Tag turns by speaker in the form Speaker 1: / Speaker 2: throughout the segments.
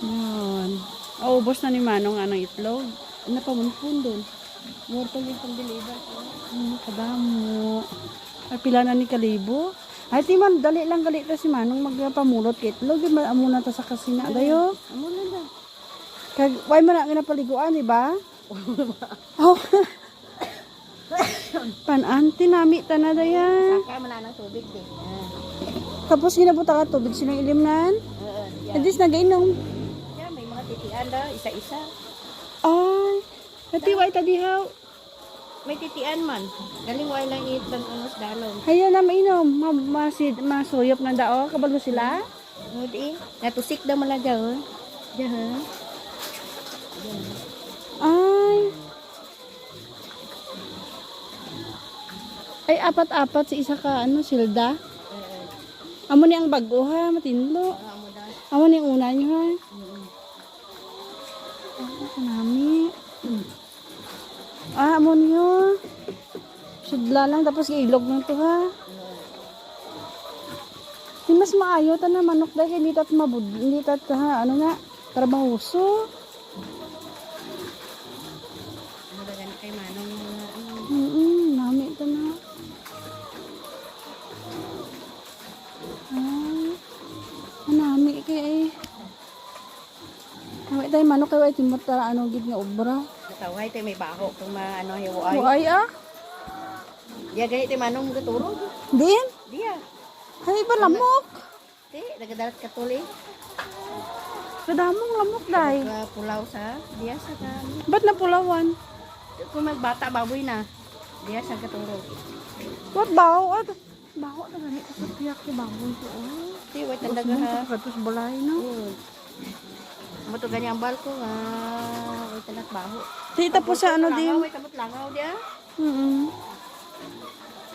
Speaker 1: Yan. Ubos na ni Manong anong itlog. Ano pa munpun doon?
Speaker 2: Mortal yung pang-deliver ko.
Speaker 1: Kadamo. Ay, pila na ni Kalibo. Ay, ti man, dali lang gali ta si Manong magpamulot kay itlog. Amo na ta sa kasina dayo.
Speaker 2: Amo na da.
Speaker 1: Kag, why man na paliguan, di ba? Oh. Pananti nami ta na daya.
Speaker 2: Saka man ng tubig din.
Speaker 1: Tapos ginabuta ka tubig sinong ilimnan. At least nagainom.
Speaker 2: Yeah, may mga titian da, isa-isa.
Speaker 1: Ay, natiway ta dihaw.
Speaker 2: May titian man. Galing wala lang itang unos dalon.
Speaker 1: Hayo na mainom. Masuyop nga dao. Kabalo sila.
Speaker 2: Ngudi, natusik daw man lagaw. Diyan.
Speaker 1: Ay. Ay, apat-apat sa isa ka, silda. Amo ni ang bago ha, matinlo.
Speaker 2: Amo da.
Speaker 1: Amo ni ang una nyo ha. Kanami. Amo niyo. Sudla lang, tapos ilog na to ha. Di mas maayo ta na manok dahil hindi tat mabud, hindi tat ha, trabahoso.
Speaker 2: Ano da gani kay Manong mga
Speaker 1: Nami ta na. Nami kay Nami tayo manok kayo ay timot ta gid nga obra.
Speaker 2: nataway tay may baho kung maano hiway.
Speaker 1: Buay ah.
Speaker 2: Dia gani tay Manong gaturo.
Speaker 1: Din?
Speaker 2: Dia.
Speaker 1: Ay ba lamok?
Speaker 2: Ti nagadalat katuli.
Speaker 1: Kadamong lamok day.
Speaker 2: Pulaw sa dia sa kami.
Speaker 1: Ba't napulawan?
Speaker 2: Kung magbata baboy na. Dia sa katuro.
Speaker 1: What baho? Baho na gani ko sa piyak ni baboy ko.
Speaker 2: Ti way tandaga ha.
Speaker 1: Katus balay no.
Speaker 2: Mo to gani ang balko nga way tandak baho.
Speaker 1: Tita po sa ano din.
Speaker 2: Way tamot langaw dia.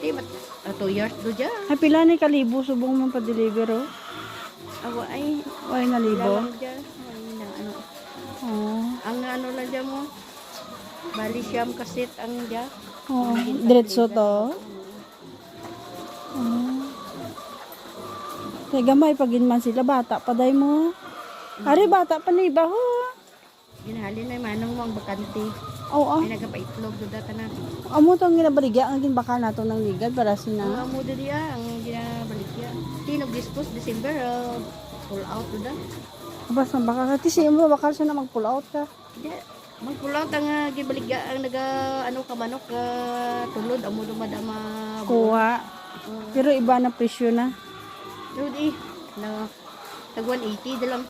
Speaker 2: Ti mat 2 years do dia.
Speaker 1: Ay pila ni Kalibo subong man pa-deliver oh.
Speaker 2: Awa ay
Speaker 1: Ay na libo.
Speaker 2: lang dia. Ay na ano.
Speaker 1: Oh.
Speaker 2: Ang ano lang dia mo. Bali siyam kasit ang dia.
Speaker 1: Oh, diretso to. Oh. Kaya gamay pagin man sila bata pa day mo. Ari bata pa ni baho.
Speaker 2: Ginhalin na Manong mo ang bakante.
Speaker 1: Oo.
Speaker 2: Ay nagapaitlog do data na.
Speaker 1: Amo tong ginabaligya ang ginbakal nato ng ligad para
Speaker 2: Ang
Speaker 1: sina.
Speaker 2: amo do dia ang ginabaligya. Tinog dispose December pull out do da.
Speaker 1: Abas ang bakal ka tisi mo bakal siya na mag-pull out ka.
Speaker 2: Dia magpull out ang gibaligya ang naga ano ka manok tulod amo do madama.
Speaker 1: Kuha. Pero iba na presyo na.
Speaker 2: Lodi na tag 180 dalang